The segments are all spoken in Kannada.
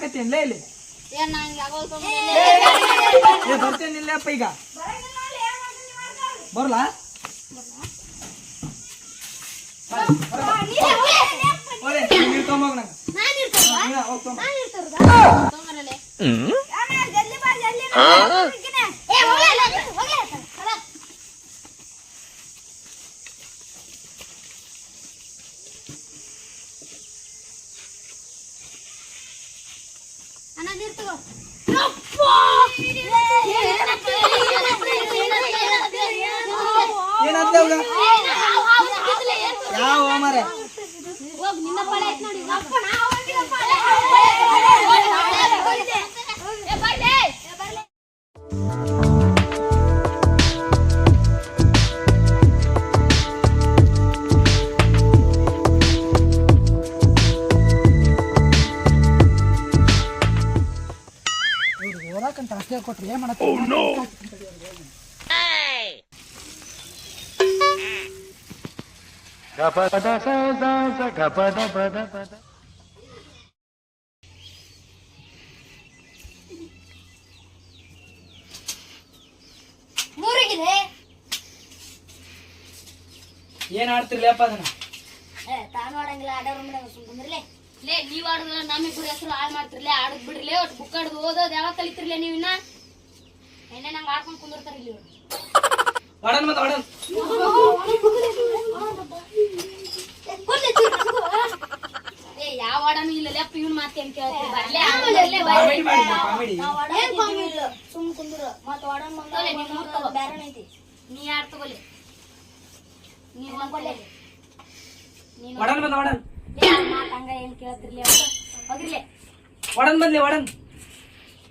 ಮಾಡಾಕತ್ತೀನಿ ಲೇ ಇಲ್ಲಿ ಬರ್ತೇನಿಲ್ಲಪ್ಪ ಈಗ ಬರಲಾ ನೀರು ತೊಗೊಂಬೋಗ ಯಾವ ಮಾರೆ ಓದಾಕಂತ ಅಷ್ಟೇ ಕೊಟ್ರಿ ಏನ್ ಮಾಡತ್ತ ಏನ್ ಆಡ್ತಿರ್ಲಿಯಪ್ಪ ಅದನ್ನ ತಾನು ಆಡಂಗಿಲ್ಲ ಆಡೋರು ಸುಮ್ಮನೆ ಲೇ ನೀವ್ ಆಡುದ್ರ ನಮ್ಮಿಬ್ರು ಹೆಸರು ಹಾಳು ಮಾಡ್ತಿರ್ಲಿ ಆಡದ್ ಬಿಡ್ರಿಲೇ ಒಟ್ಟು ಬುಕ್ ಆಡುದು ಓದೋದು ಯಾವಾಗ ಕಲಿತಿರ್ಲಿ ನೀವ್ ಇನ್ನ ಎಣ್ಣೆ ನಂಗೆ ಆಡ್ಕೊಂಡ್ ಕುಂದಿರ್ತಾರ ಇಲ್ಲಿ ವಾಡನ್ ಮತ್ತ ವಾಡನ್ ಏ ಯಾವ ವಾಡನು ಇಲ್ಲ ಲೆಪ್ಪ ಇವ್ನ ಮಾತೆ ಅಂತ ಕೇಳ್ತೀವಿ ಸುಮ್ ಕುಂದ್ರು ಮತ್ತ ವಾಡನ್ ಬಂದಲೆ ನೀ ಮೂರ್ ತಗೋ ಬ್ಯಾರನ್ ಐತಿ ನೀ ಯಾರು ತಗೋಲಿ ನೀ ಒಂದ್ಕೊಲೆ ವಾಡನ್ ಬಂದ ವಾಡನ್ ಮಾತ ಹಂಗ ಏನ್ ಕೇಳ್ತಿರ್ಲಿ ಹೋಗಿರ್ಲೆ ವಾಡನ್ ಬಂದ್ಲಿ ವಾಡನ್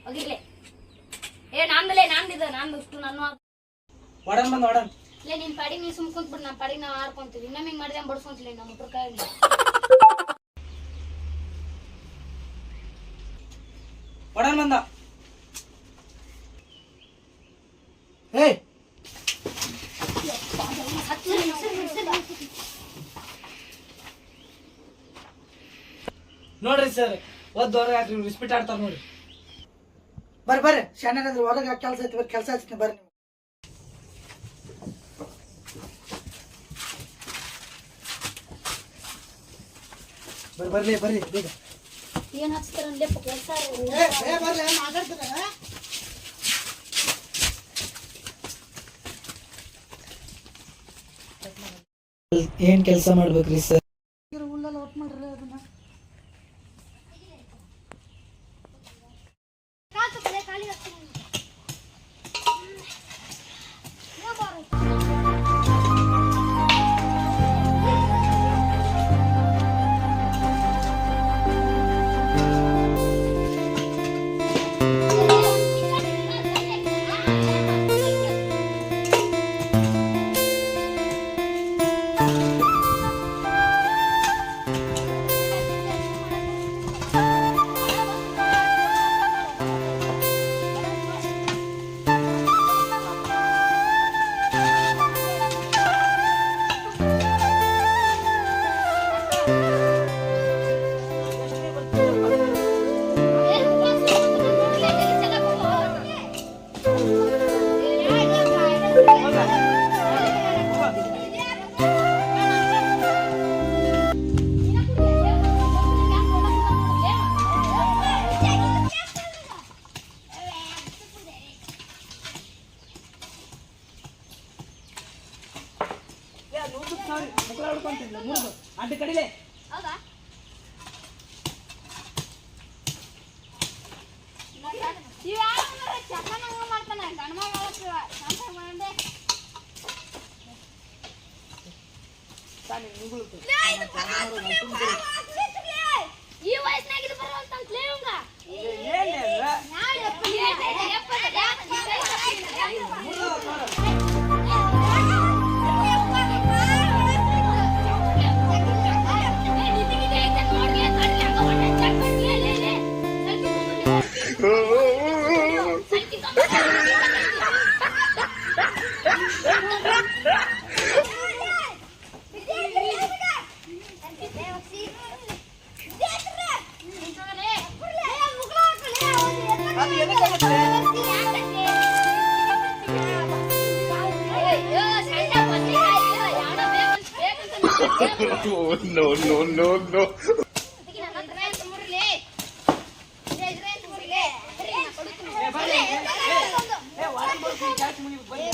ಹೋಗಿರ್ಲೆ ಏ ನಂದಲೇ ನಂದಿದ ನಂದು ಇಷ್ಟು ನಾನು ವಾಡನ್ ಬಂದ ವಾಡನ್ ಲೇ ನಿನ್ ಪಾಡಿ ನೀ ಸುಮ್ ಕುಂತ್ಬಿಟ್ಟು ನಮ್ಮ ಪಾಡಿಗೆ ನಾವು ಆಡ್ಕೊಂತೀವಿ ಇನ್ನೊಮ್ಮೆ ಹಿಂಗ್ ಮಾಡಿದೆ ಬಡ್ಸ್ಕೊಂತಿಲ್ಲ ನಮ್ಮ ಒಬ್ರ ಕೈಯಲ್ಲಿ ವಾಡನ್ ಬಂದ ಏ ನೋಡ್ರಿ ಸರ್ ಓದ್ದವ್ರ ರಿಸ್ಪೀಟ್ ಆಡ್ತಾರ ನೋಡ್ರಿ ಬರ್ರಿ ಶಾಣ್ಯಂದ್ರೆ ಹೊರಗ ಕೆಲಸ ಐತಿ ಬರ್ರಿ ಕೆಲಸ ಹಚ್ತೀನಿ ಬರ್ರಿ ನೀವು ಬರ್ರಿ ಬೇಗ ಏನ್ ಹಚ್ತಾರಲ್ಲೇ ಕೆಲಸ ಏನ್ ಕೆಲಸ ಮಾಡ್ಬೇಕ್ರಿ ಸರ್ ಉಳ್ಳಲ್ಲ ಒಟ್ಟು ಮಾಡ್ರಿ ಅದನ್ನ ಅಡ್ಡ ಕಡಿಲೆ ಹೌದಾ ಮಾಡ್ತಾನೆ ಈ ವಯಸ್ಸಿನಾಗ ಬರೋಂತಲೇ ಅದು ಏನಕ್ಕಾಗತ್ತೆ? ಅಯ್ಯೋ, ಸಣ್ಣ ಬದ್ನೆಕಾಯಿ ಯಾವನೋ ಬೇಕಂತ No. ಅದಕ್ಕೆ ನನ್ನ ಹತ್ರ ಏನ್ ತುಂಬ್ರಿಲೆ? ಇದ್ರೆ ತುಂಬ್ರಿಲೆ. ಬರ್ರಿ, ನಾ ಕೊಡ್ತೀನಿ. ಏ, ಬರ್ರಿ. ಏ, ಒಳಗ್ ಬರ್ರಿ, ಜಾಸ್ತಿ ಮುಗಿ, ಬರ್ರಿ.